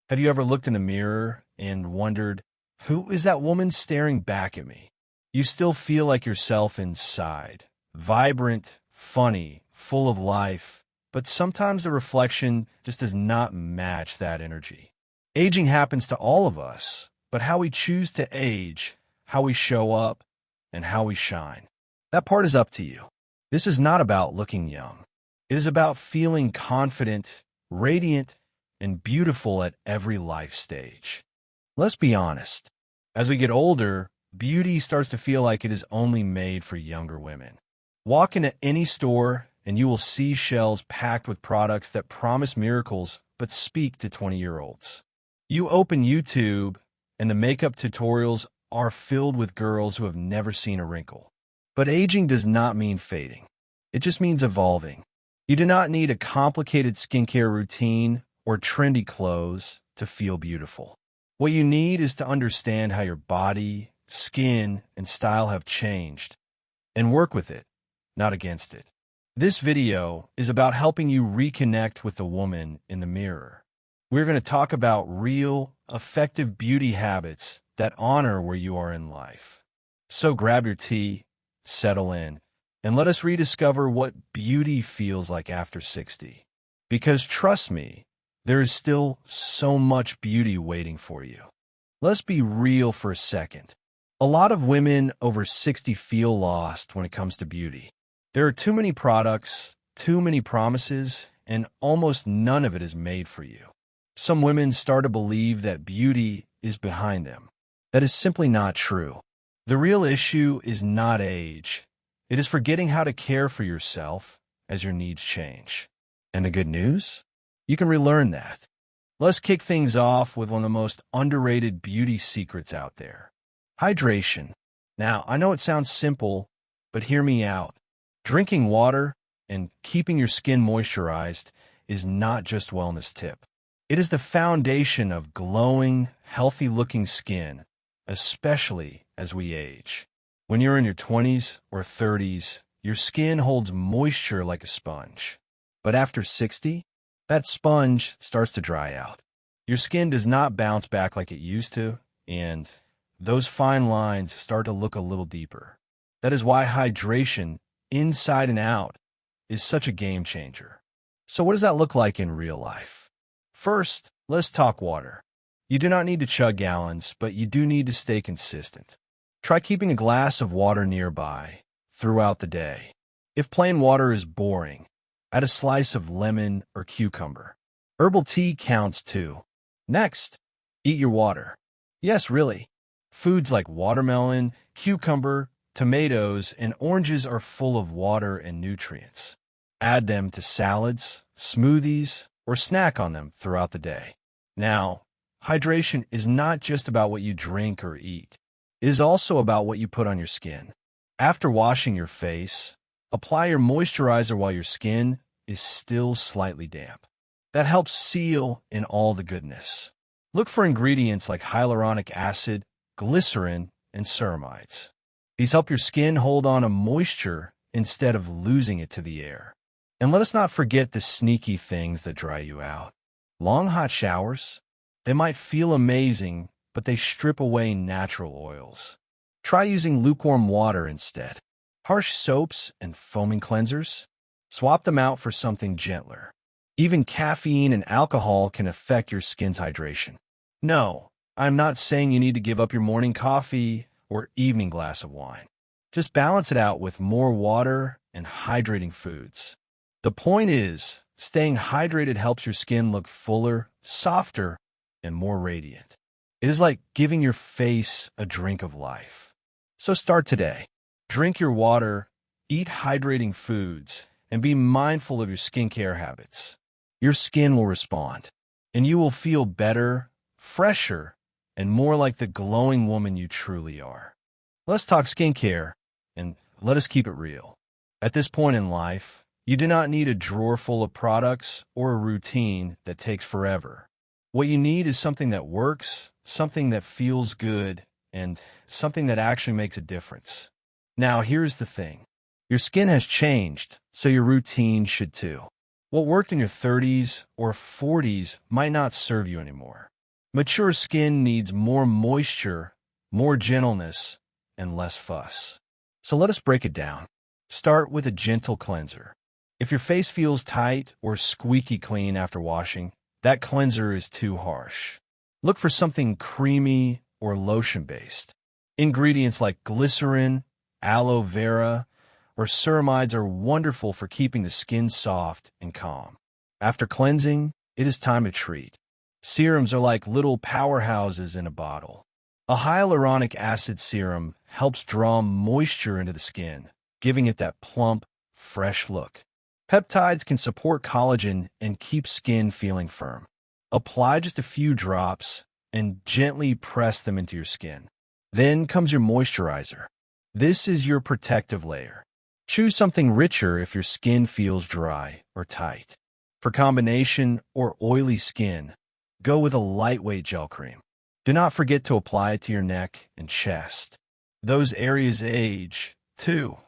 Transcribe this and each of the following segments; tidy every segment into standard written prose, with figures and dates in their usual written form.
Have you ever looked in the mirror and wondered, who is that woman staring back at me? You still feel like yourself inside, vibrant, funny, full of life, but sometimes the reflection just does not match that energy. Aging happens to all of us, but how we choose to age, how we show up, and how we shine, that part is up to you. This is not about looking young. It is about feeling confident, radiant, and beautiful at every life stage. Let's be honest. As we get older, beauty starts to feel like it is only made for younger women. Walk into any store and you will see shelves packed with products that promise miracles but speak to 20-year-olds. You open YouTube and the makeup tutorials are filled with girls who have never seen a wrinkle. But aging does not mean fading. It just means evolving. You do not need a complicated skincare routine or trendy clothes to feel beautiful. What you need is to understand how your body, skin, and style have changed, and work with it, not against it. This video is about helping you reconnect with the woman in the mirror. We're going to talk about real, effective beauty habits that honor where you are in life. So grab your tea, settle in, and let us rediscover what beauty feels like after 60. Because trust me, there is still so much beauty waiting for you. Let's be real for a second. A lot of women over 60 feel lost when it comes to beauty. There are too many products, too many promises, and almost none of it is made for you. Some women start to believe that beauty is behind them. That is simply not true. The real issue is not age. It is forgetting how to care for yourself as your needs change. And the good news? You can relearn that. Let's kick things off with one of the most underrated beauty secrets out there. Hydration. Now, I know it sounds simple, but hear me out. Drinking water and keeping your skin moisturized is not just a wellness tip. It is the foundation of glowing, healthy-looking skin, especially as we age. When you're in your 20s or 30s, your skin holds moisture like a sponge. But after 60, that sponge starts to dry out. Your skin does not bounce back like it used to, and those fine lines start to look a little deeper. That is why hydration, inside and out, is such a game changer. So what does that look like in real life? First, let's talk water. You do not need to chug gallons, but you do need to stay consistent. Try keeping a glass of water nearby throughout the day. If plain water is boring, add a slice of lemon or cucumber. Herbal tea counts too. Next, eat your water. Yes, really. Foods like watermelon, cucumber, tomatoes, and oranges are full of water and nutrients. Add them to salads, smoothies, or snack on them throughout the day. Now, hydration is not just about what you drink or eat. It is also about what you put on your skin. After washing your face, apply your moisturizer while your skin is still slightly damp. That helps seal in all the goodness. Look for ingredients like hyaluronic acid, glycerin, and ceramides. These help your skin hold on to moisture instead of losing it to the air. And let us not forget the sneaky things that dry you out. Long hot showers, they might feel amazing, but they strip away natural oils. Try using lukewarm water instead. Harsh soaps and foaming cleansers, swap them out for something gentler. Even caffeine and alcohol can affect your skin's hydration. No, I'm not saying you need to give up your morning coffee or evening glass of wine. Just balance it out with more water and hydrating foods. The point is, staying hydrated helps your skin look fuller, softer, and more radiant. It is like giving your face a drink of life. So start today. Drink your water, eat hydrating foods, and be mindful of your skincare habits. Your skin will respond, and you will feel better, fresher, and more like the glowing woman you truly are. Let's talk skincare, and let us keep it real. At this point in life, you do not need a drawer full of products or a routine that takes forever. What you need is something that works, something that feels good, and something that actually makes a difference. Now, here's the thing. Your skin has changed, so your routine should too. What worked in your 30s or 40s might not serve you anymore. Mature skin needs more moisture, more gentleness, and less fuss. So let us break it down. Start with a gentle cleanser. If your face feels tight or squeaky clean after washing, that cleanser is too harsh. Look for something creamy or lotion-based. Ingredients like glycerin, aloe vera, or ceramides are wonderful for keeping the skin soft and calm. After cleansing, it is time to treat. Serums are like little powerhouses in a bottle. A hyaluronic acid serum helps draw moisture into the skin, giving it that plump, fresh look. Peptides can support collagen and keep skin feeling firm. Apply just a few drops and gently press them into your skin. Then comes your moisturizer. This is your protective layer. Choose something richer if your skin feels dry or tight. For combination or oily skin, go with a lightweight gel cream. Do not forget to apply it to your neck and chest. Those areas age, too,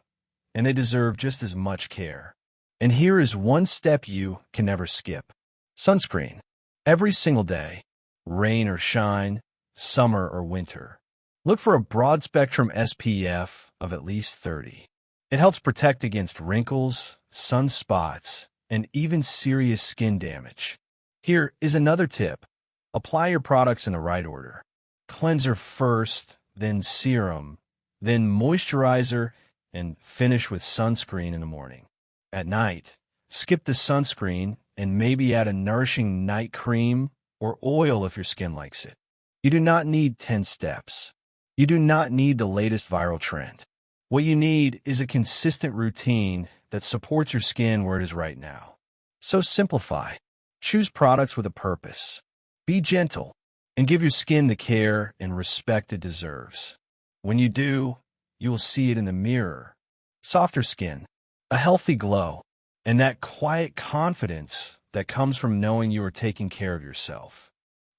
and they deserve just as much care. And here is one step you can never skip. Sunscreen. Every single day, rain or shine, summer or winter. Look for a broad-spectrum SPF of at least 30. It helps protect against wrinkles, sunspots, and even serious skin damage. Here is another tip. Apply your products in the right order. Cleanser first, then serum, then moisturizer, and finish with sunscreen in the morning. At night, skip the sunscreen and maybe add a nourishing night cream or oil if your skin likes it. You do not need 10 steps. You do not need the latest viral trend. What you need is a consistent routine that supports your skin where it is right now. So simplify. Choose products with a purpose. Be gentle and give your skin the care and respect it deserves. When you do, you will see it in the mirror. Softer skin, a healthy glow, and that quiet confidence that comes from knowing you are taking care of yourself.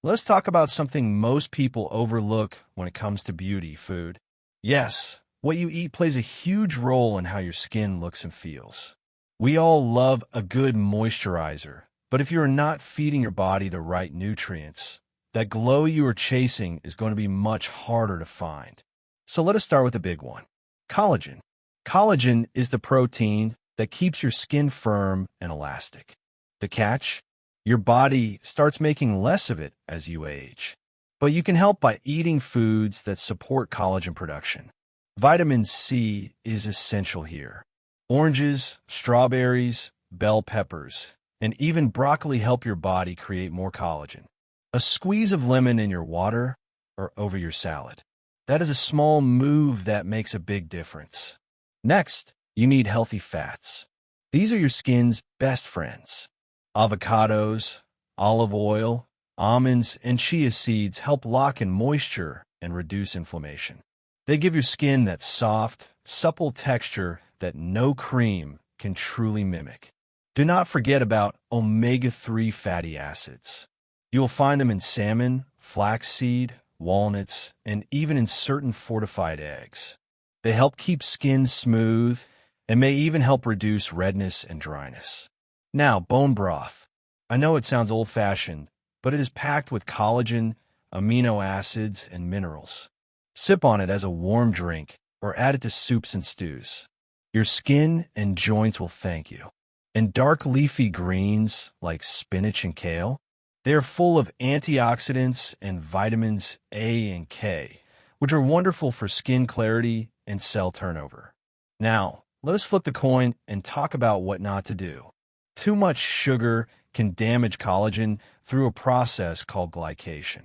Let's talk about something most people overlook when it comes to beauty, food. Yes, what you eat plays a huge role in how your skin looks and feels. We all love a good moisturizer, but if you are not feeding your body the right nutrients, that glow you are chasing is going to be much harder to find. So let us start with the big one. Collagen. Collagen is the protein that keeps your skin firm and elastic. The catch? Your body starts making less of it as you age. But you can help by eating foods that support collagen production. Vitamin C is essential here. Oranges, strawberries, bell peppers, and even broccoli help your body create more collagen. A squeeze of lemon in your water or over your salad. That is a small move that makes a big difference. Next, you need healthy fats. These are your skin's best friends. Avocados, olive oil, almonds, and chia seeds help lock in moisture and reduce inflammation. They give your skin that soft, supple texture that no cream can truly mimic. Do not forget about omega-3 fatty acids. You will find them in salmon, flaxseed, walnuts, and even in certain fortified eggs. They help keep skin smooth and may even help reduce redness and dryness. Now, bone broth. I know it sounds old-fashioned, but it is packed with collagen, amino acids, and minerals. Sip on it as a warm drink or add it to soups and stews. Your skin and joints will thank you. And dark leafy greens like spinach and kale, they are full of antioxidants and vitamins A and K, which are wonderful for skin clarity and cell turnover. Now, let us flip the coin and talk about what not to do. Too much sugar can damage collagen through a process called glycation.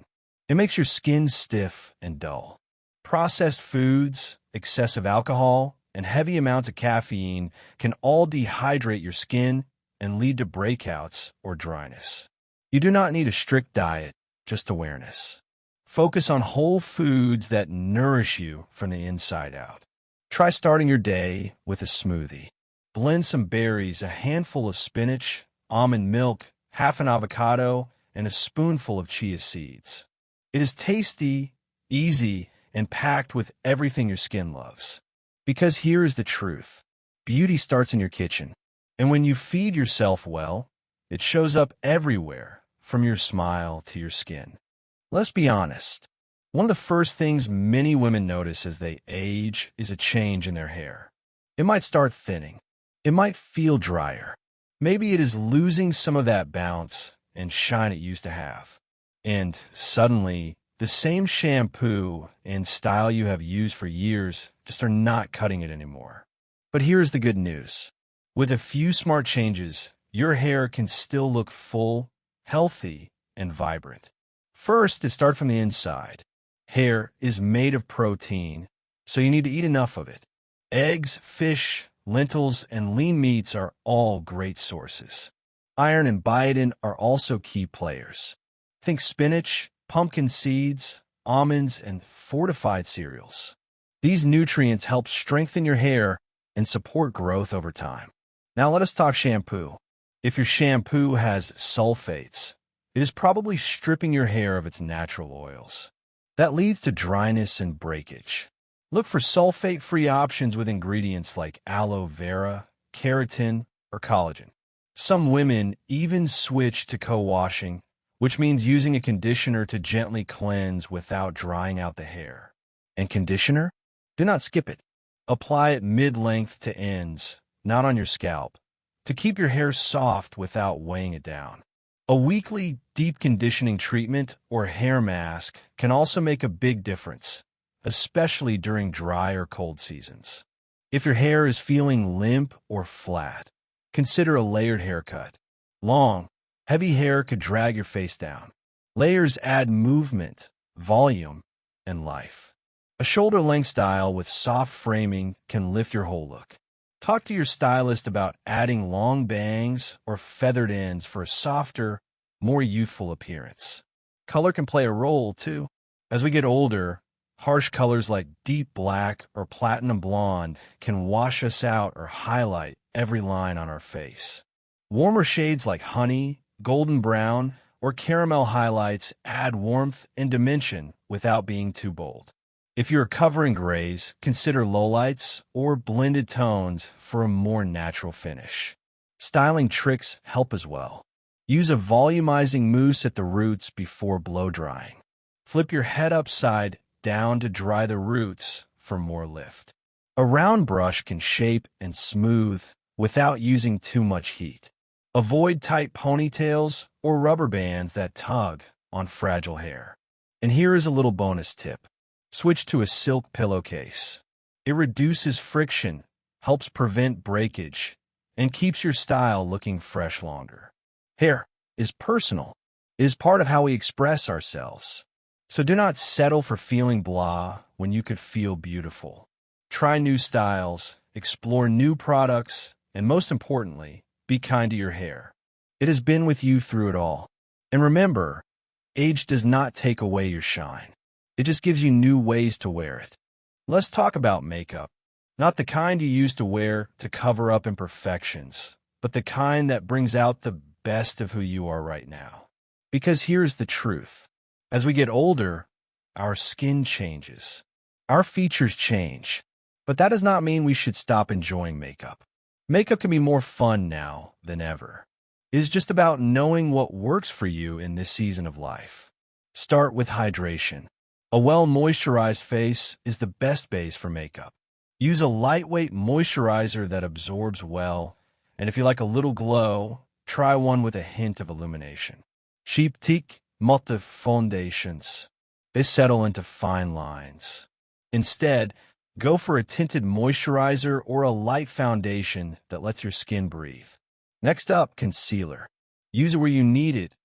It makes your skin stiff and dull. Processed foods, excessive alcohol, and heavy amounts of caffeine can all dehydrate your skin and lead to breakouts or dryness. You do not need a strict diet, just awareness. Focus on whole foods that nourish you from the inside out. Try starting your day with a smoothie. Blend some berries, a handful of spinach, almond milk, half an avocado, and a spoonful of chia seeds. It is tasty, easy, and packed with everything your skin loves. Because here is the truth. Beauty starts in your kitchen. And when you feed yourself well, it shows up everywhere, from your smile to your skin. Let's be honest. One of the first things many women notice as they age is a change in their hair. It might start thinning. It might feel drier. Maybe it is losing some of that bounce and shine it used to have. And suddenly, the same shampoo and style you have used for years just are not cutting it anymore. But here's the good news. With a few smart changes, your hair can still look full, healthy, and vibrant. First, to start from the inside. Hair is made of protein, so you need to eat enough of it. Eggs, fish, lentils, and lean meats are all great sources. Iron and biotin are also key players. Think spinach, pumpkin seeds, almonds, and fortified cereals. These nutrients help strengthen your hair and support growth over time. Now let us talk shampoo. If your shampoo has sulfates, it is probably stripping your hair of its natural oils. That leads to dryness and breakage. Look for sulfate-free options with ingredients like aloe vera, keratin, or collagen. Some women even switch to co-washing, which means using a conditioner to gently cleanse without drying out the hair. And conditioner? Do not skip it. Apply it mid-length to ends, not on your scalp, to keep your hair soft without weighing it down. A weekly deep conditioning treatment or hair mask can also make a big difference, especially during dry or cold seasons. If your hair is feeling limp or flat, consider a layered haircut. Long, heavy hair could drag your face down. Layers add movement, volume, and life. A shoulder-length style with soft framing can lift your whole look. Talk to your stylist about adding long bangs or feathered ends for a softer, more youthful appearance. Color can play a role, too. As we get older, harsh colors like deep black or platinum blonde can wash us out or highlight every line on our face. Warmer shades like honey, golden brown, or caramel highlights add warmth and dimension without being too bold. If you're covering grays, consider lowlights or blended tones for a more natural finish. Styling tricks help as well. Use a volumizing mousse at the roots before blow drying. Flip your head upside down to dry the roots for more lift. A round brush can shape and smooth without using too much heat. Avoid tight ponytails or rubber bands that tug on fragile hair. And here is a little bonus tip. Switch to a silk pillowcase. It reduces friction, helps prevent breakage, and keeps your style looking fresh longer. Hair is personal. It is part of how we express ourselves. So do not settle for feeling blah when you could feel beautiful. Try new styles, explore new products, and most importantly, be kind to your hair. It has been with you through it all. And remember, age does not take away your shine. It just gives you new ways to wear it. Let's talk about makeup. Not the kind you used to wear to cover up imperfections, but the kind that brings out the best of who you are right now. Because here's the truth. As we get older, our skin changes. Our features change. But that does not mean we should stop enjoying makeup. Makeup can be more fun now than ever. It is just about knowing what works for you in this season of life. Start with hydration. A well-moisturized face is the best base for makeup. Use a lightweight moisturizer that absorbs well, and if you like a little glow, try one with a hint of illumination. Cheap Tique Multi Foundations. They settle into fine lines. Instead, go for a tinted moisturizer or a light foundation that lets your skin breathe. Next up, concealer. Use it where you need it,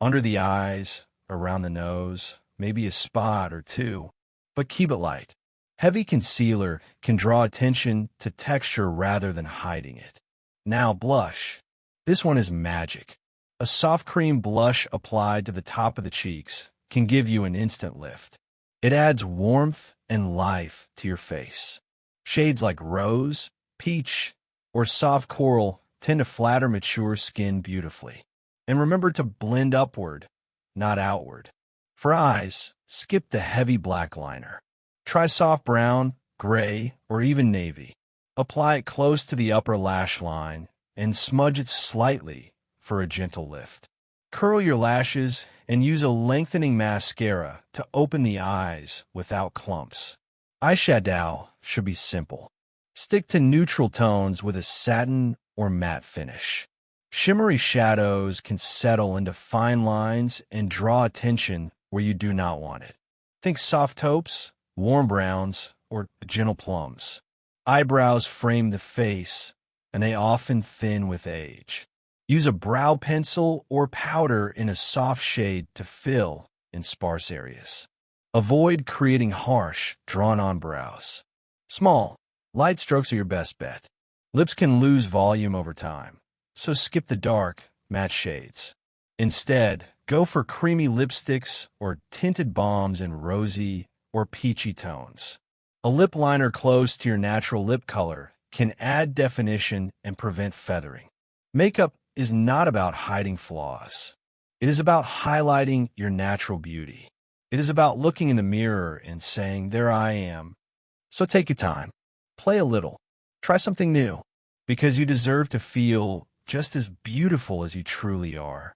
under the eyes, around the nose, maybe a spot or two, but keep it light. Heavy concealer can draw attention to texture rather than hiding it. Now blush. This one is magic. A soft cream blush applied to the top of the cheeks can give you an instant lift. It adds warmth and life to your face. Shades like rose, peach, or soft coral tend to flatter mature skin beautifully. And remember to blend upward, not outward. For eyes, skip the heavy black liner. Try soft brown, gray, or even navy. Apply it close to the upper lash line and smudge it slightly for a gentle lift. Curl your lashes and use a lengthening mascara to open the eyes without clumps. Eyeshadow should be simple. Stick to neutral tones with a satin or matte finish. Shimmery shadows can settle into fine lines and draw attention where you do not want it. Think soft taupes, warm browns, or gentle plums. Eyebrows frame the face, and they often thin with age. Use a brow pencil or powder in a soft shade to fill in sparse areas. Avoid creating harsh, drawn-on brows. Small, light strokes are your best bet. Lips can lose volume over time, so skip the dark, matte shades. Instead, go for creamy lipsticks or tinted balms in rosy or peachy tones. A lip liner close to your natural lip color can add definition and prevent feathering. Makeup is not about hiding flaws. It is about highlighting your natural beauty. It is about looking in the mirror and saying, "There I am." So take your time. Play a little. Try something new, because you deserve to feel just as beautiful as you truly are.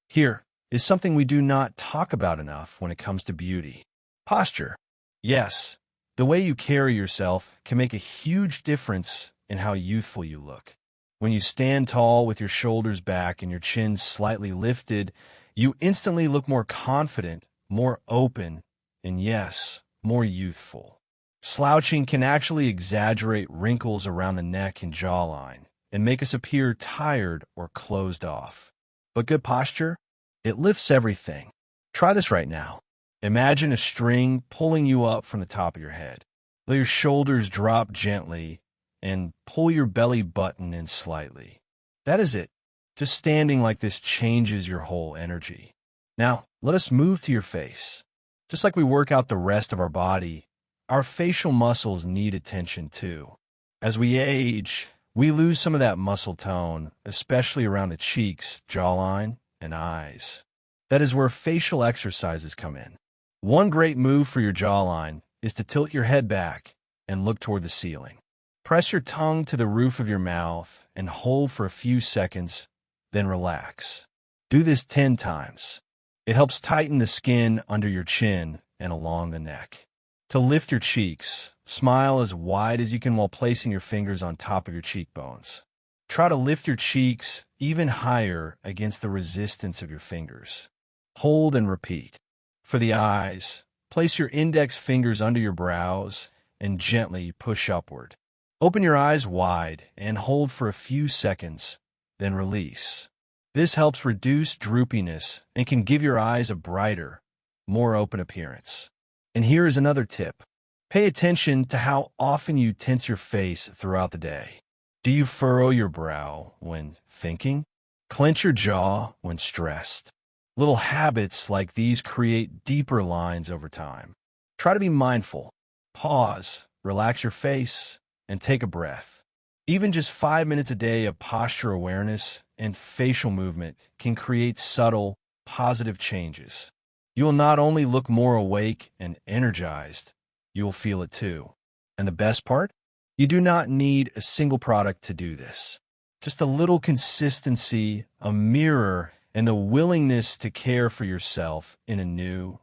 Here is something we do not talk about enough when it comes to beauty. Posture. Yes, the way you carry yourself can make a huge difference in how youthful you look. When you stand tall with your shoulders back and your chin slightly lifted, you instantly look more confident, more open, and yes, more youthful. Slouching can actually exaggerate wrinkles around the neck and jawline and make us appear tired or closed off. But good posture, it lifts everything. Try this right now. Imagine a string pulling you up from the top of your head. Let your shoulders drop gently and pull your belly button in slightly. That is it. Just standing like this changes your whole energy. Now, let us move to your face. Just like we work out the rest of our body, our facial muscles need attention too. As we age, we lose some of that muscle tone, especially around the cheeks, jawline, and eyes. That is where facial exercises come in. One great move for your jawline is to tilt your head back and look toward the ceiling. Press your tongue to the roof of your mouth and hold for a few seconds, then relax. Do this 10 times. It helps tighten the skin under your chin and along the neck. To lift your cheeks, smile as wide as you can while placing your fingers on top of your cheekbones. Try to lift your cheeks even higher against the resistance of your fingers. Hold and repeat. For the eyes, place your index fingers under your brows and gently push upward. Open your eyes wide and hold for a few seconds, then release. This helps reduce droopiness and can give your eyes a brighter, more open appearance. And here is another tip. Pay attention to how often you tense your face throughout the day. Do you furrow your brow when thinking? Clench your jaw when stressed? Little habits like these create deeper lines over time. Try to be mindful. Pause, relax your face, and take a breath. Even just 5 minutes a day of posture awareness and facial movement can create subtle, positive changes. You will not only look more awake and energized, you will feel it too. And the best part? You do not need a single product to do this. Just a little consistency, a mirror, and the willingness to care for yourself in a new,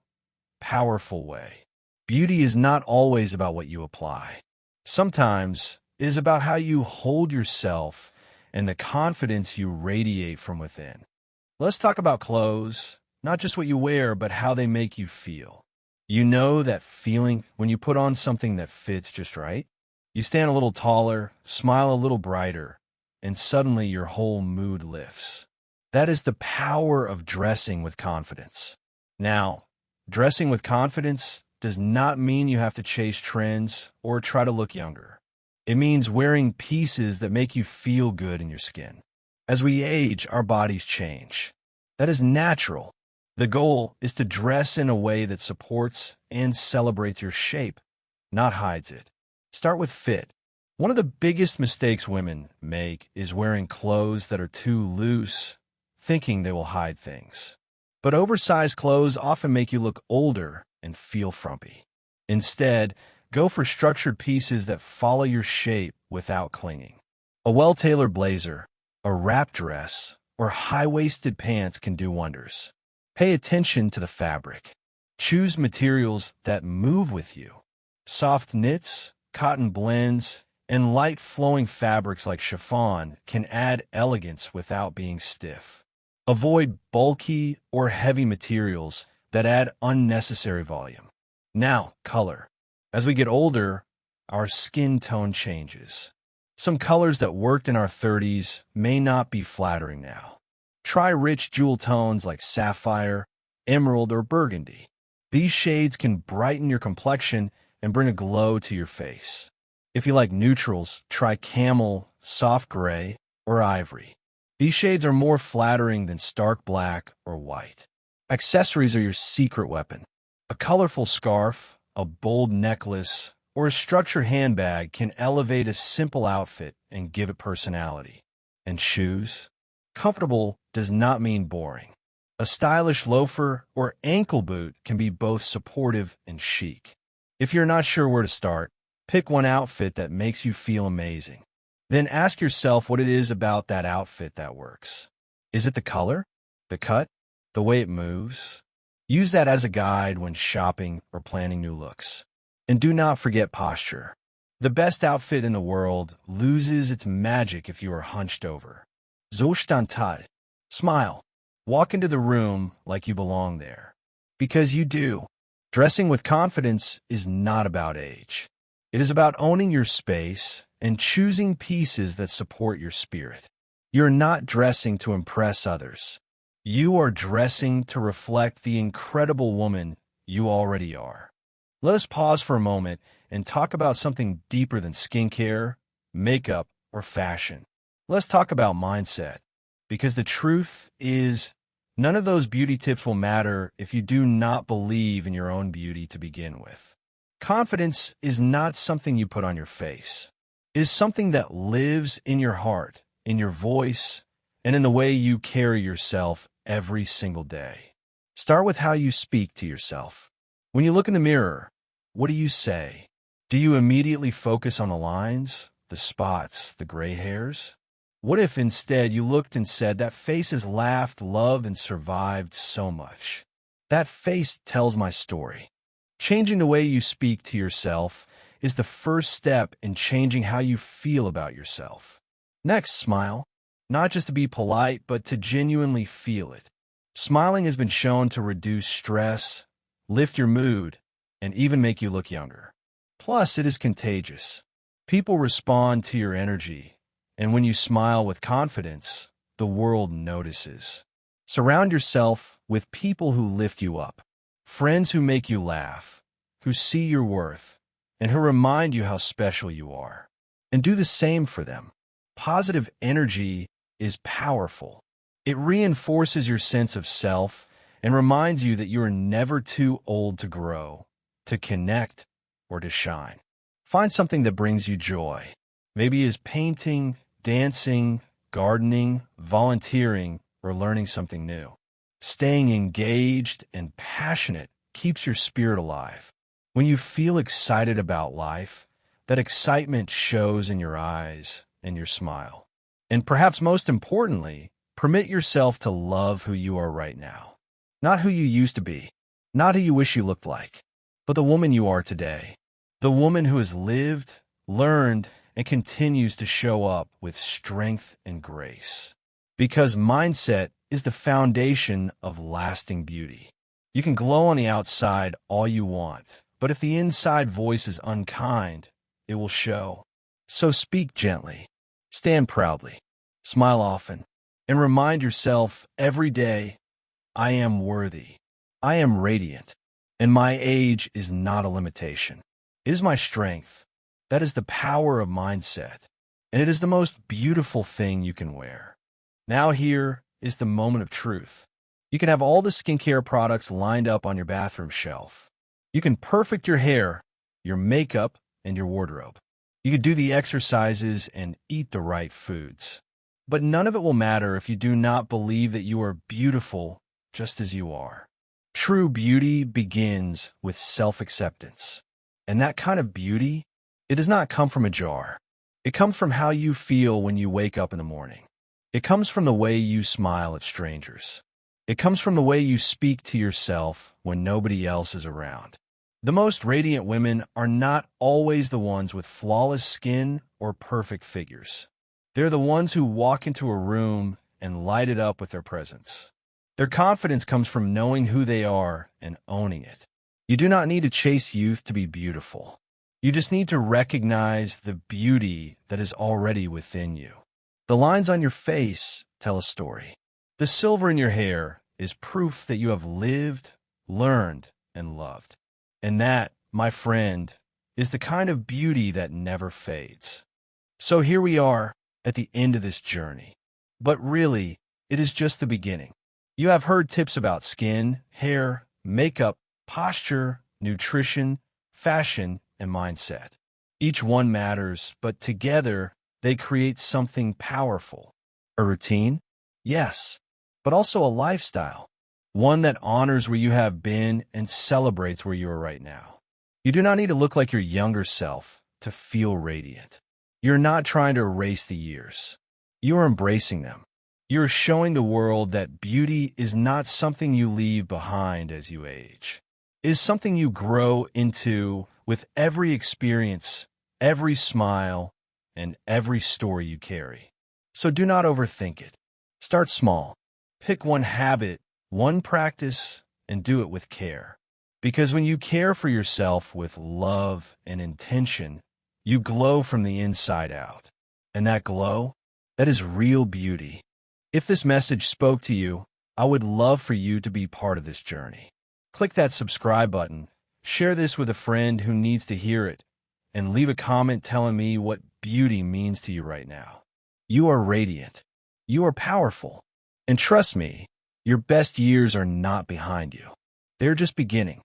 powerful way. Beauty is not always about what you apply. Sometimes it is about how you hold yourself and the confidence you radiate from within. Let's talk about clothes, not just what you wear, but how they make you feel. You know that feeling when you put on something that fits just right? You stand a little taller, smile a little brighter, and suddenly your whole mood lifts. That is the power of dressing with confidence. Now, dressing with confidence does not mean you have to chase trends or try to look younger. It means wearing pieces that make you feel good in your skin. As we age, our bodies change. That is natural. The goal is to dress in a way that supports and celebrates your shape, not hides it. Start with fit. One of the biggest mistakes women make is wearing clothes that are too loose, thinking they will hide things. But oversized clothes often make you look older and feel frumpy. Instead, go for structured pieces that follow your shape without clinging. A well-tailored blazer, a wrap dress, or high-waisted pants can do wonders. Pay attention to the fabric. Choose materials that move with you. Soft knits, cotton blends, and light flowing fabrics like chiffon can add elegance without being stiff. Avoid bulky or heavy materials that add unnecessary volume. Now, color. As we get older, our skin tone changes. Some colors that worked in our 30s may not be flattering now. Try rich jewel tones like sapphire, emerald, or burgundy. These shades can brighten your complexion and bring a glow to your face. If you like neutrals, try camel, soft gray, or ivory. These shades are more flattering than stark black or white. Accessories are your secret weapon. A colorful scarf, a bold necklace, or a structured handbag can elevate a simple outfit and give it personality. And shoes? Comfortable does not mean boring. A stylish loafer or ankle boot can be both supportive and chic. If you're not sure where to start, pick one outfit that makes you feel amazing. Then ask yourself what it is about that outfit that works. Is it the color, the cut, the way it moves? Use that as a guide when shopping or planning new looks. And do not forget posture. The best outfit in the world loses its magic if you are hunched over. Zustand. Smile. Walk into the room like you belong there. Because you do. Dressing with confidence is not about age. It is about owning your space and choosing pieces that support your spirit. You're not dressing to impress others. You are dressing to reflect the incredible woman you already are. Let us pause for a moment and talk about something deeper than skincare, makeup, or fashion. Let's talk about mindset. Because the truth is, none of those beauty tips will matter if you do not believe in your own beauty to begin with. Confidence is not something you put on your face. It is something that lives in your heart, in your voice, and in the way you carry yourself every single day. Start with how you speak to yourself. When you look in the mirror, what do you say? Do you immediately focus on the lines, the spots, the gray hairs? What if instead you looked and said, that face has laughed, loved, and survived so much? That face tells my story. Changing the way you speak to yourself is the first step in changing how you feel about yourself. Next, smile. Not just to be polite, but to genuinely feel it. Smiling has been shown to reduce stress, lift your mood, and even make you look younger. Plus, it is contagious. People respond to your energy, and when you smile with confidence, the world notices. Surround yourself with people who lift you up, friends who make you laugh, who see your worth, and who remind you how special you are. And do the same for them. Positive energy is powerful. It reinforces your sense of self and reminds you that you are never too old to grow, to connect, or to shine. Find something that brings you joy. Maybe it's painting, dancing, gardening, volunteering, or learning something new. Staying engaged and passionate keeps your spirit alive. When you feel excited about life, that excitement shows in your eyes and your smile. And perhaps most importantly, permit yourself to love who you are right now. Not who you used to be, not who you wish you looked like, but the woman you are today. The woman who has lived, learned, and continues to show up with strength and grace. Because mindset is the foundation of lasting beauty. You can glow on the outside all you want, but if the inside voice is unkind, it will show. So speak gently, stand proudly, smile often, and remind yourself every day, I am worthy, I am radiant, and my age is not a limitation. It is my strength. That is the power of mindset, and it is the most beautiful thing you can wear. Now here is the moment of truth. You can have all the skincare products lined up on your bathroom shelf. You can perfect your hair, your makeup, and your wardrobe. You can do the exercises and eat the right foods. But none of it will matter if you do not believe that you are beautiful just as you are. True beauty begins with self-acceptance. And that kind of beauty, it does not come from a jar. It comes from how you feel when you wake up in the morning. It comes from the way you smile at strangers. It comes from the way you speak to yourself when nobody else is around. The most radiant women are not always the ones with flawless skin or perfect figures. They're the ones who walk into a room and light it up with their presence. Their confidence comes from knowing who they are and owning it. You do not need to chase youth to be beautiful. You just need to recognize the beauty that is already within you. The lines on your face tell a story. The silver in your hair is proof that you have lived, learned, and loved. And that, my friend, is the kind of beauty that never fades. So here we are at the end of this journey. But really, it is just the beginning. You have heard tips about skin, hair, makeup, posture, nutrition, fashion, and mindset. Each one matters, but together they create something powerful. A routine? Yes, but also a lifestyle. One that honors where you have been and celebrates where you are right now. You do not need to look like your younger self to feel radiant. You're not trying to erase the years. You are embracing them. You're showing the world that beauty is not something you leave behind as you age. It is something you grow into with every experience, every smile, and every story you carry. So do not overthink it. Start small. Pick one habit, one practice, and do it with care. Because when you care for yourself with love and intention, you glow from the inside out. And that glow, that is real beauty. If this message spoke to you, I would love for you to be part of this journey. Click that subscribe button, share this with a friend who needs to hear it, and leave a comment telling me what beauty means to you right now. You are radiant. You are powerful. And trust me, your best years are not behind you. They're just beginning.